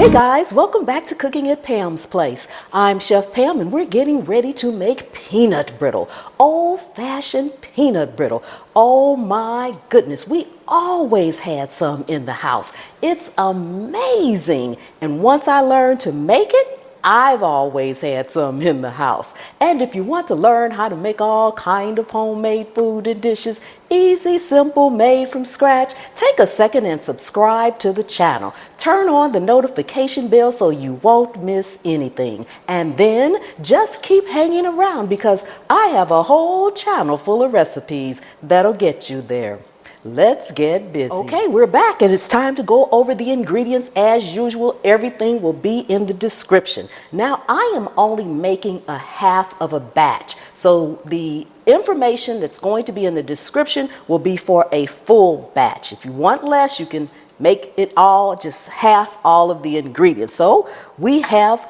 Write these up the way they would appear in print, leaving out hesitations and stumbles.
Hey guys, welcome back to Cooking at Pam's Place. I'm Chef Pam and we're getting ready to make peanut brittle. Old-fashioned peanut brittle. Oh my goodness, we always had some in the house. It's amazing. And once I learned to make it, I've always had some in the house. And if you want to learn how to make all kind of homemade food and dishes, easy, simple, made from scratch, take a second and subscribe to the channel. Turn on the notification bell so you won't miss anything. And then just keep hanging around because I have a whole channel full of recipes that'll get you there. Let's get busy. Okay, we're back and it's time to go over the ingredients as usual. Everything will be in the description. Now, I am only making a half of a batch. So the information that's going to be in the description will be for a full batch. If you want less, you can make it all, just half all of the ingredients. So we have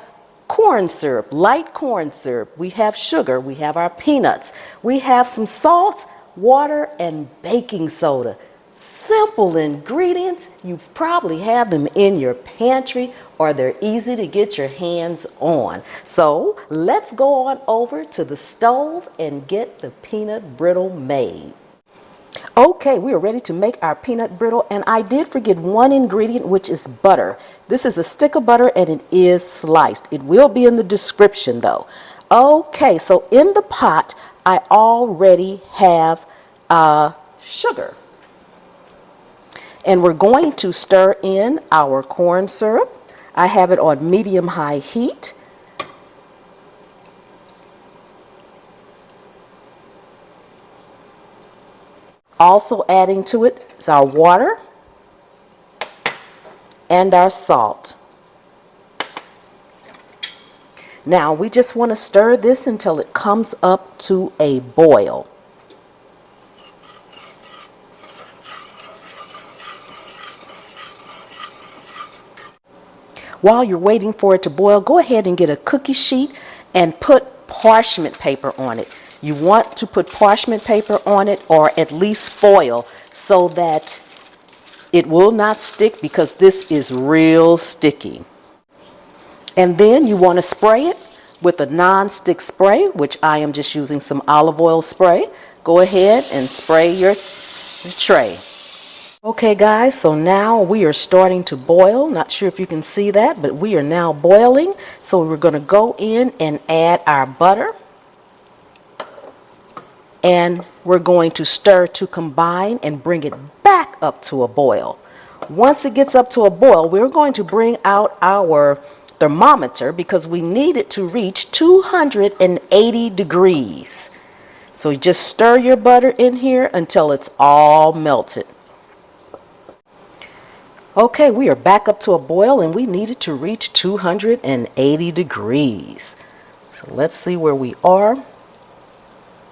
corn syrup, light corn syrup. We have sugar. We have our peanuts. We have some salt, water, and baking soda. Simple ingredients. You probably have them in your pantry or they're easy to get your hands on. So let's go on over to the stove and get the peanut brittle made. Okay, we are ready to make our peanut brittle, and I did forget one ingredient, which is butter. This is a stick of butter and it is sliced. It will be in the description though. Okay, so in the pot I already have sugar. And we're going to stir in our corn syrup. I have it on medium-high heat. Also adding to it is our water and our salt. Now we just want to stir this until it comes up to a boil. While you're waiting for it to boil, go ahead and get a cookie sheet and put parchment paper on it. You want to put parchment paper on it or at least foil so that it will not stick because this is real sticky. And then you want to spray it with a non-stick spray, which I am just using some olive oil spray. Go ahead and spray your tray. Okay guys, so now we are starting to boil. Not sure if you can see that, but we are now boiling. So we're going to go in and add our butter. And we're going to stir to combine and bring it back up to a boil. Once it gets up to a boil, we're going to bring out our thermometer because we need it to reach 280 degrees. So you just stir your butter in here until it's all melted. Okay, we are back up to a boil and we need it to reach 280 degrees. So let's see where we are.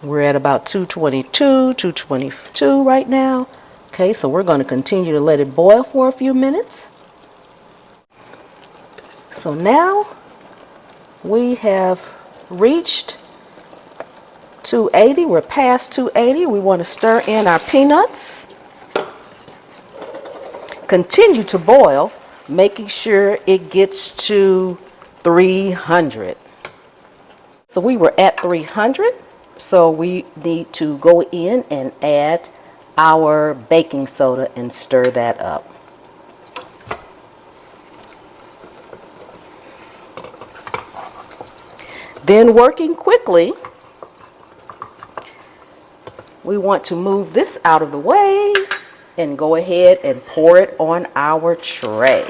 We're at about 222 right now. Okay, so we're going to continue to let it boil for a few minutes. So now we have reached 280. We're past 280. We want to stir in our peanuts. Continue to boil, making sure it gets to 300. So we were at 300. So we need to go in and add our baking soda and stir that up. Then working quickly, we want to move this out of the way and go ahead and pour it on our tray.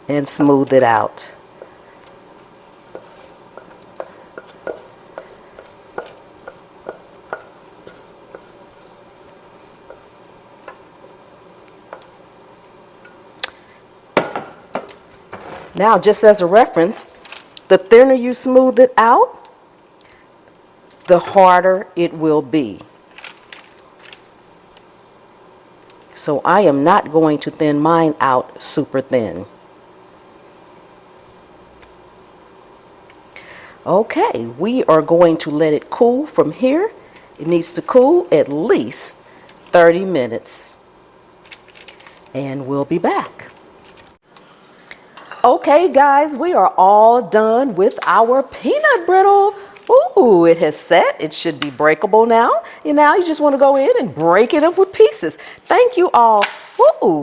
And smooth it out. Now, just as a reference, the thinner you smooth it out, the harder it will be. So I am not going to thin mine out super thin. Okay, we are going to let it cool from here It needs to cool at least 30 minutes. And we'll be back. Okay, guys, we are all done with our peanut brittle. Ooh, it has set. It should be breakable now. You just want to go in and break it up with pieces. Thank you all,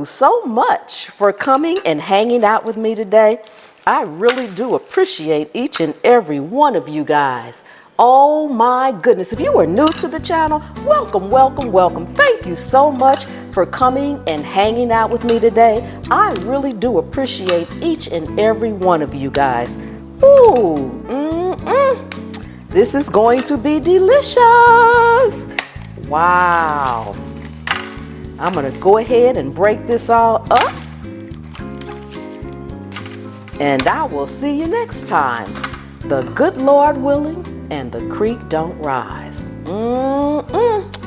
so much for coming and hanging out with me today. I really do appreciate each and every one of you guys. Oh my goodness, if you are new to the channel, welcome, welcome, welcome. Thank you so much for coming and hanging out with me today. I really do appreciate each and every one of you guys. Ooh, this is going to be delicious. Wow. I'm gonna go ahead and break this all up. And I will see you next time. The good Lord willing and the creek don't rise.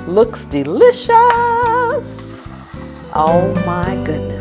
Looks delicious. Oh my goodness.